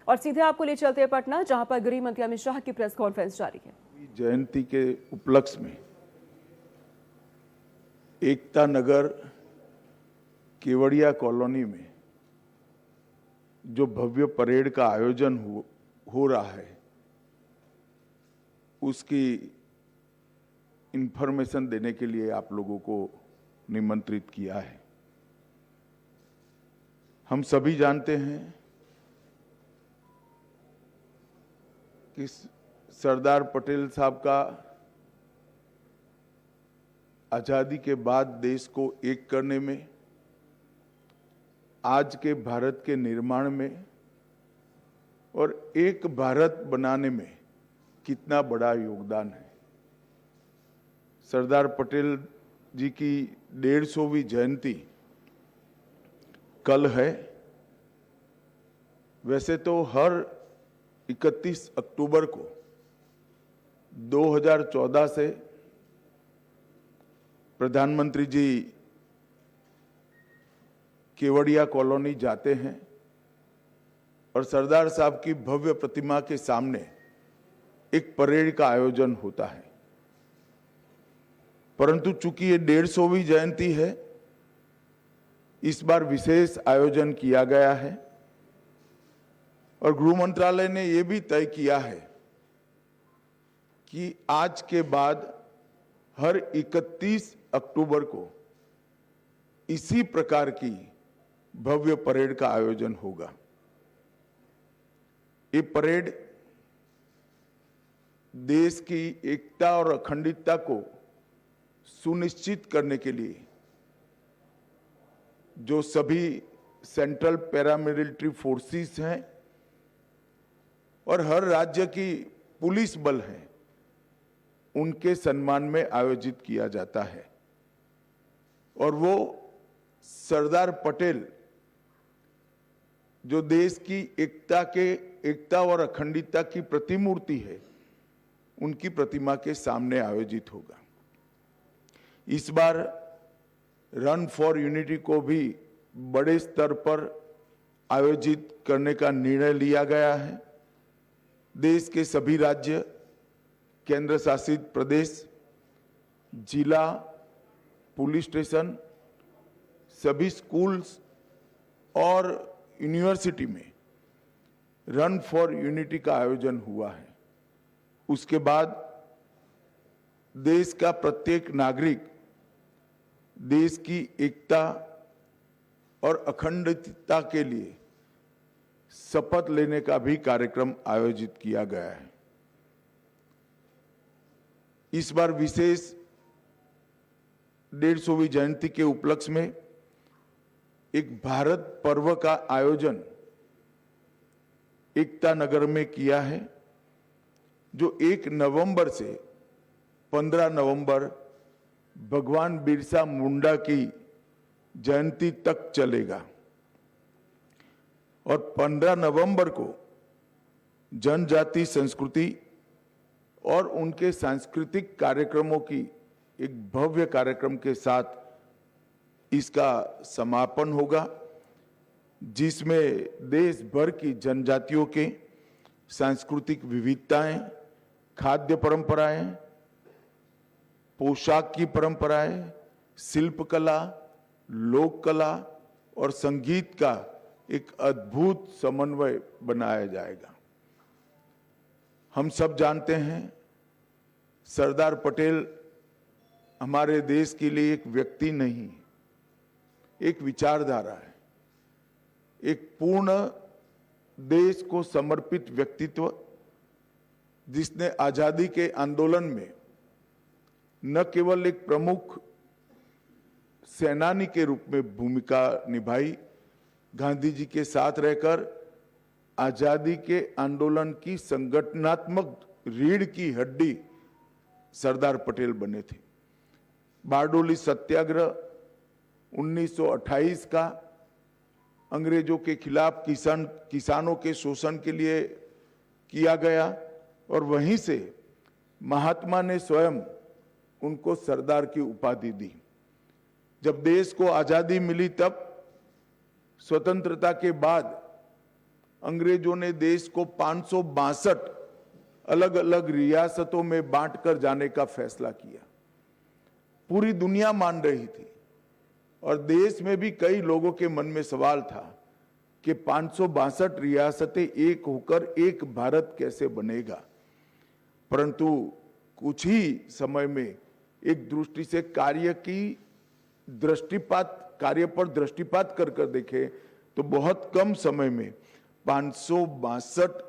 और सीधे आपको ले चलते हैं पटना, जहां पर गृह मंत्री अमित शाह की प्रेस कॉन्फ्रेंस जारी है। जयंती के उपलक्ष्य में एकता नगर केवड़िया कॉलोनी में जो भव्य परेड का आयोजन हो रहा है, उसकी इंफॉर्मेशन देने के लिए आप लोगों को निमंत्रित किया है। हम सभी जानते हैं कि सरदार पटेल साहब का आजादी के बाद देश को एक करने में, आज के भारत के निर्माण में और एक भारत बनाने में कितना बड़ा योगदान है। सरदार पटेल जी की 150वीं जयंती कल है। वैसे तो हर 31 अक्टूबर को 2014 से प्रधानमंत्री जी केवड़िया कॉलोनी जाते हैं और सरदार साहब की भव्य प्रतिमा के सामने एक परेड का आयोजन होता है। परंतु चूंकि ये 150वीं जयंती है, इस बार विशेष आयोजन किया गया है और गृह मंत्रालय ने यह भी तय किया है कि आज के बाद हर 31 अक्टूबर को इसी प्रकार की भव्य परेड का आयोजन होगा। ये परेड देश की एकता और अखंडता को सुनिश्चित करने के लिए जो सभी सेंट्रल पैरामिलिट्री फोर्सेस हैं और हर राज्य की पुलिस बल हैं, उनके सम्मान में आयोजित किया जाता है। और वो सरदार पटेल जो देश की एकता और अखंडता की प्रतिमूर्ति है, उनकी प्रतिमा के सामने आयोजित होगा। इस बार रन फॉर यूनिटी को भी बड़े स्तर पर आयोजित करने का निर्णय लिया गया है। देश के सभी राज्य, केंद्र शासित प्रदेश, जिला, पुलिस स्टेशन, सभी स्कूल्स और यूनिवर्सिटी में रन फॉर यूनिटी का आयोजन हुआ है। उसके बाद देश का प्रत्येक नागरिक देश की एकता और अखंडता के लिए शपथ लेने का भी कार्यक्रम आयोजित किया गया है। इस बार विशेष 150वीं जयंती के उपलक्ष्य में एक भारत पर्व का आयोजन एकता नगर में किया है, जो 1 नवंबर से 15 नवंबर भगवान बिरसा मुंडा की जयंती तक चलेगा। और 15 नवंबर को जनजाति संस्कृति और उनके सांस्कृतिक कार्यक्रमों की एक भव्य कार्यक्रम के साथ इसका समापन होगा, जिसमें देश भर की जनजातियों के सांस्कृतिक विविधताएं, खाद्य परंपराएं, पोशाक की परंपराएं, शिल्पकला, लोक कला और संगीत का एक अद्भुत समन्वय बनाया जाएगा। हम सब जानते हैं सरदार पटेल हमारे देश के लिए एक व्यक्ति नहीं, एक विचारधारा है, एक पूर्ण देश को समर्पित व्यक्तित्व, जिसने आजादी के आंदोलन में न केवल एक प्रमुख सेनानी के रूप में भूमिका निभाई, गांधी जी के साथ रहकर आजादी के आंदोलन की संगठनात्मक रीढ़ की हड्डी सरदार पटेल बने थे। बारडोली सत्याग्रह 1928 का अंग्रेजों के खिलाफ किसानों के शोषण के लिए किया गया और वहीं से महात्मा ने स्वयं उनको सरदार की उपाधि दी। जब देश को आजादी मिली, तब स्वतंत्रता के बाद अंग्रेजों ने देश को 562 अलग अलग रियासतों में बांटकर जाने का फैसला किया। पूरी दुनिया मान रही थी और देश में भी कई लोगों के मन में सवाल था कि 562 रियासतें एक होकर एक भारत कैसे बनेगा। परंतु कुछ ही समय में एक दृष्टि से कार्य पर दृष्टिपात कर देखे तो बहुत कम समय में 562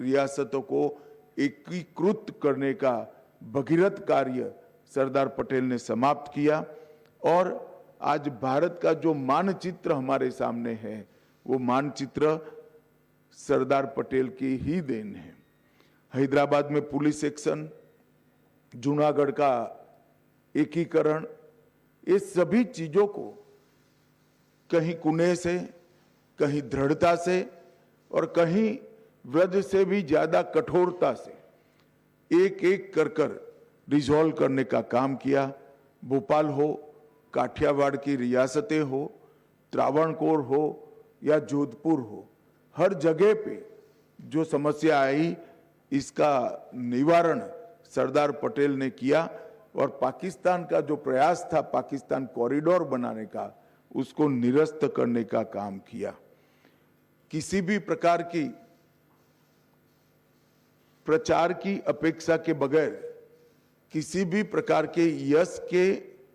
रियासतों को एकीकृत करने का भगीरथ कार्य सरदार पटेल ने समाप्त किया और आज भारत का जो मानचित्र हमारे सामने है वो मानचित्र सरदार पटेल की ही देन है। हैदराबाद में पुलिस एक्शन, जूनागढ़ का एकीकरण, ये सभी चीजों को कहीं कुने से, कहीं दृढ़ता से और कहीं व्रज से भी ज्यादा कठोरता से एक एक कर रिजॉल्व करने का काम किया। भोपाल हो, काठियावाड़ की रियासतें हो, त्रावणकोर हो या जोधपुर हो, हर जगह पे जो समस्या आई इसका निवारण सरदार पटेल ने किया और पाकिस्तान का जो प्रयास था पाकिस्तान कॉरिडोर बनाने का, उसको निरस्त करने का काम किया। किसी भी प्रकार की प्रचार की अपेक्षा के बगैर, किसी भी प्रकार के यश के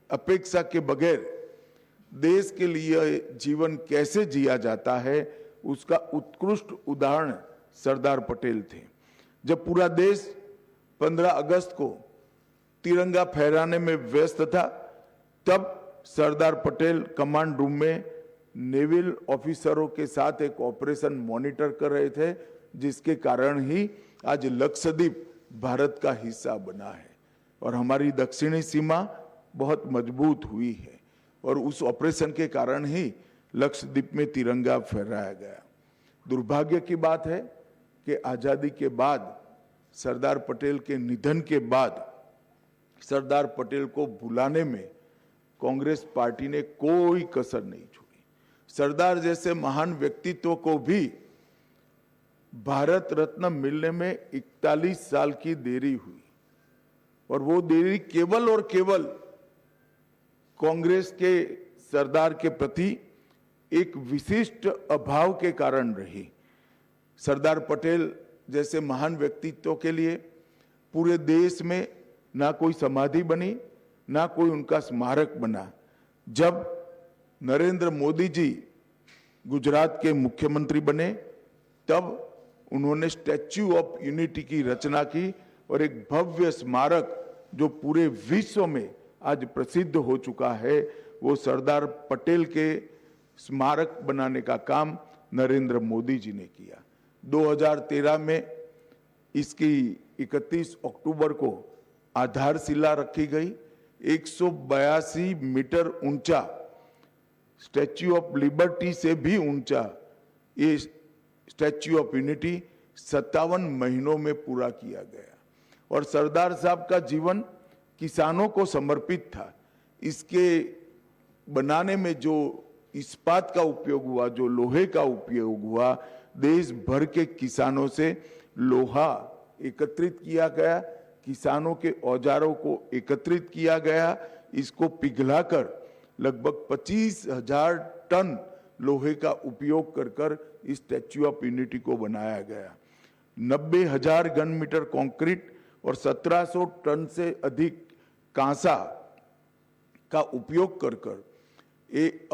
अपेक्षा के बगैर देश के लिए जीवन कैसे जिया जाता है उसका उत्कृष्ट उदाहरण सरदार पटेल थे। जब पूरा देश 15 अगस्त को तिरंगा फहराने में व्यस्त था, तब सरदार पटेल कमांड रूम में नेवल ऑफिसरों के साथ एक ऑपरेशन मॉनिटर कर रहे थे, जिसके कारण ही आज लक्षद्वीप भारत का हिस्सा बना है और हमारी दक्षिणी सीमा बहुत मजबूत हुई है और उस ऑपरेशन के कारण ही लक्षद्वीप में तिरंगा फहराया गया। दुर्भाग्य की बात है कि आजादी के बाद, सरदार पटेल के निधन के बाद सरदार पटेल को भुलाने में कांग्रेस पार्टी ने कोई कसर नहीं छोड़ी। सरदार जैसे महान व्यक्तित्व को भी भारत रत्न मिलने में 41 साल की देरी हुई और वो देरी केवल और केवल कांग्रेस के सरदार के प्रति एक विशिष्ट अभाव के कारण रही। सरदार पटेल जैसे महान व्यक्तित्व के लिए पूरे देश में ना कोई समाधि बनी, ना कोई उनका स्मारक बना। जब नरेंद्र मोदी जी गुजरात के मुख्यमंत्री बने, तब उन्होंने स्टैच्यू ऑफ यूनिटी की रचना की और एक भव्य स्मारक जो पूरे विश्व में आज प्रसिद्ध हो चुका है, वो सरदार पटेल के स्मारक बनाने का काम नरेंद्र मोदी जी ने किया। 2013 में इसकी 31 अक्टूबर को आधारशिला रखी गई। 182 मीटर ऊंचा, स्टैच्यू ऑफ लिबर्टी से भी ऊंचा ये स्टैच्यू ऑफ यूनिटी 57 महीनों में पूरा किया गया और सरदार साहब का जीवन किसानों को समर्पित था। इसके बनाने में जो इस्पात का उपयोग हुआ, जो लोहे का उपयोग हुआ, देश भर के किसानों से लोहा एकत्रित किया गया, किसानों के औजारों को एकत्रित किया गया, इसको पिघलाकर लगभग 25,000 टन लोहे का उपयोग कर इस स्टैच्यू ऑफ यूनिटी को बनाया गया। 90,000 घन मीटर कंक्रीट और 1700 टन से अधिक कांसा का उपयोग कर एक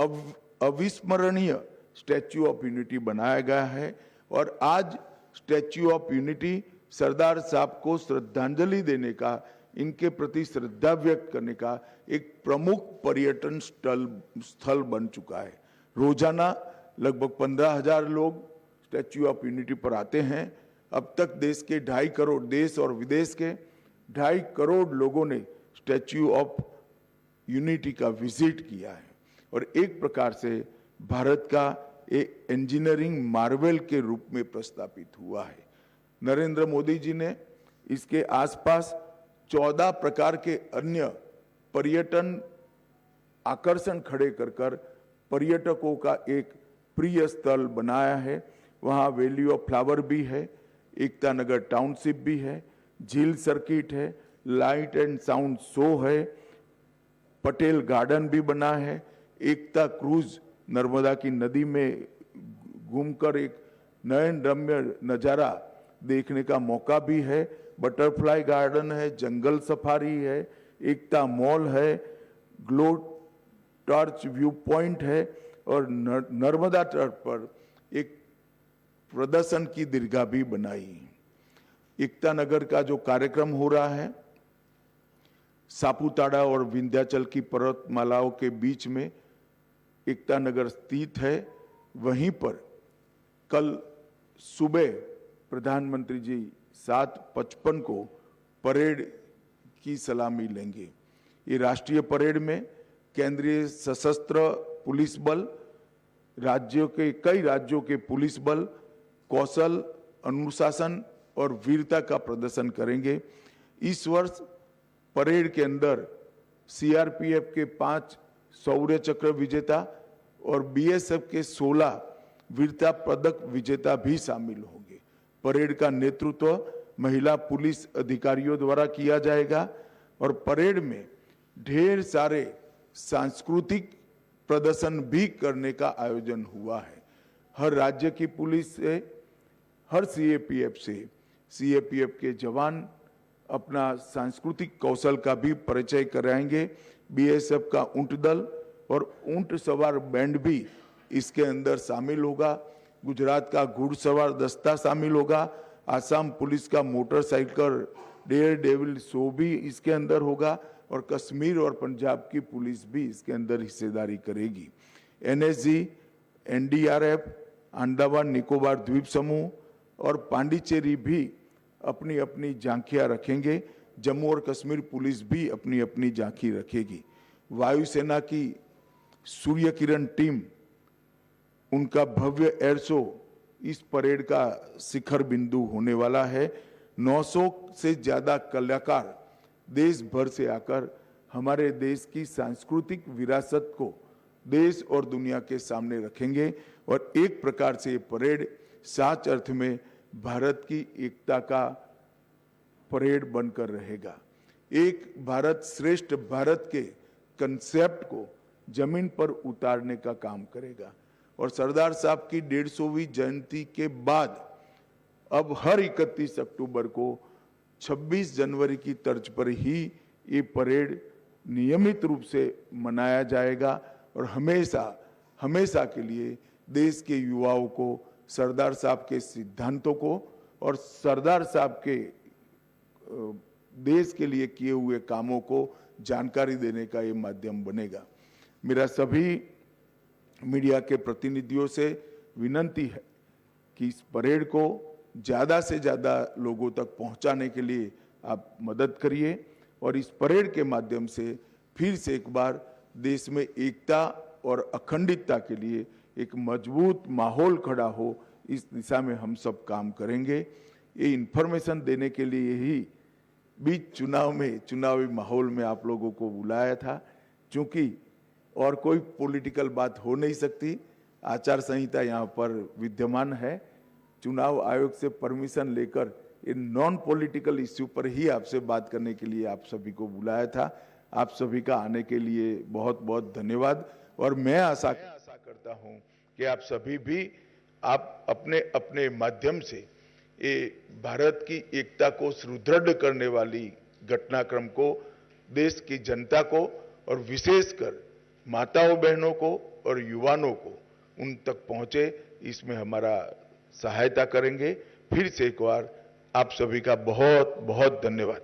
अविस्मरणीय स्टैच्यू ऑफ यूनिटी बनाया गया है और आज स्टैच्यू ऑफ यूनिटी सरदार साहब को श्रद्धांजलि देने का, इनके प्रति श्रद्धा व्यक्त करने का एक प्रमुख पर्यटन स्थल बन चुका है। रोजाना लगभग 15,000 लोग स्टैच्यू ऑफ यूनिटी पर आते हैं। अब तक देश के 2.5 करोड़, देश और विदेश के 2.5 करोड़ लोगों ने स्टैच्यू ऑफ यूनिटी का विजिट किया है और एक प्रकार से भारत का एक इंजीनियरिंग मार्वेल के रूप में प्रस्तापित हुआ है। नरेंद्र मोदी जी ने इसके आसपास 14 प्रकार के अन्य पर्यटन आकर्षण खड़े कर पर्यटकों का एक प्रिय स्थल बनाया है वहाँ वैली ऑफ फ्लावर भी है, एकता नगर टाउनशिप भी है, झील सर्किट है, लाइट एंड साउंड शो है, पटेल गार्डन भी बना है, एकता क्रूज नर्मदा की नदी में घूमकर एक नयन रम्य नज़ारा देखने का मौका भी है, बटरफ्लाई गार्डन है, जंगल सफारी है, एकता मॉल है, ग्लो टॉर्च व्यू पॉइंट है और नर्मदा तट पर एक प्रदर्शन की दीर्घा भी बनाई। एकता नगर का जो कार्यक्रम हो रहा है, सापुतारा और विंध्याचल की पर्वतमालाओं के बीच में एकता नगर स्थित है। वहीं पर कल सुबह प्रधानमंत्री जी 7:55 को परेड की सलामी लेंगे। ये राष्ट्रीय परेड में केंद्रीय सशस्त्र पुलिस बल, कई राज्यों के पुलिस बल कौशल, अनुशासन और वीरता का प्रदर्शन करेंगे। इस वर्ष परेड के अंदर सीआरपीएफ के 5 शौर्य चक्र विजेता और बीएसएफ के 16 वीरता पदक विजेता भी शामिल होंगे। परेड का नेतृत्व महिला पुलिस अधिकारियों द्वारा किया जाएगा और परेड में ढेर सारे सांस्कृतिक प्रदर्शन भी करने का आयोजन हुआ है। हर राज्य की पुलिस से, हर सीएपीएफ के जवान अपना सांस्कृतिक कौशल का भी परिचय कराएंगे। बीएसएफ का ऊंट दल और ऊंट सवार बैंड भी इसके अंदर शामिल होगा। गुजरात का घुड़सवार दस्ता शामिल होगा। आसाम पुलिस का मोटरसाइकिल डेयर डेविल शो भी इसके अंदर होगा और कश्मीर और पंजाब की पुलिस भी इसके अंदर हिस्सेदारी करेगी। एनएसजी, एनडीआरएफ, अंडमान निकोबार द्वीप समूह और पांडिचेरी भी अपनी अपनी झांकियां रखेंगे। जम्मू और कश्मीर पुलिस भी अपनी अपनी झांकी रखेगी। वायुसेना की सूर्य किरण टीम, उनका भव्य एयर शो इस परेड का शिखर बिंदु होने वाला है। 900 से ज्यादा कलाकार देश भर से आकर हमारे देश की सांस्कृतिक विरासत को देश और दुनिया के सामने रखेंगे और एक प्रकार से ये परेड सच अर्थ में भारत की एकता का परेड बनकर रहेगा। एक भारत श्रेष्ठ भारत के कंसेप्ट को जमीन पर उतारने का काम करेगा और सरदार साहब की 150वीं जयंती के बाद अब हर 31 अक्टूबर को 26 जनवरी की तर्ज पर ही ये परेड नियमित रूप से मनाया जाएगा और हमेशा के लिए देश के युवाओं को सरदार साहब के सिद्धांतों को और सरदार साहब के देश के लिए किए हुए कामों को जानकारी देने का ये माध्यम बनेगा। मेरा सभी मीडिया के प्रतिनिधियों से विनंती है कि इस परेड को ज़्यादा से ज़्यादा लोगों तक पहुंचाने के लिए आप मदद करिए और इस परेड के माध्यम से फिर से एक बार देश में एकता और अखंडितता के लिए एक मजबूत माहौल खड़ा हो, इस दिशा में हम सब काम करेंगे। ये इन्फॉर्मेशन देने के लिए ही बीच चुनावी माहौल में आप लोगों को बुलाया था, क्योंकि और कोई पॉलिटिकल बात हो नहीं सकती। आचार संहिता यहाँ पर विद्यमान है। चुनाव आयोग से परमिशन लेकर इन नॉन पॉलिटिकल इश्यू पर ही आपसे बात करने के लिए आप सभी को बुलाया था। आप सभी का आने के लिए बहुत बहुत धन्यवाद और मैं आशा करता हूं कि आप सभी भी आप अपने अपने माध्यम से ये भारत की एकता को सुदृढ़ करने वाली घटनाक्रम को देश की जनता को और विशेषकर माताओं बहनों को और युवाओं को उन तक पहुंचे, इसमें हमारा सहायता करेंगे। फिर से एक बार आप सभी का बहुत बहुत धन्यवाद।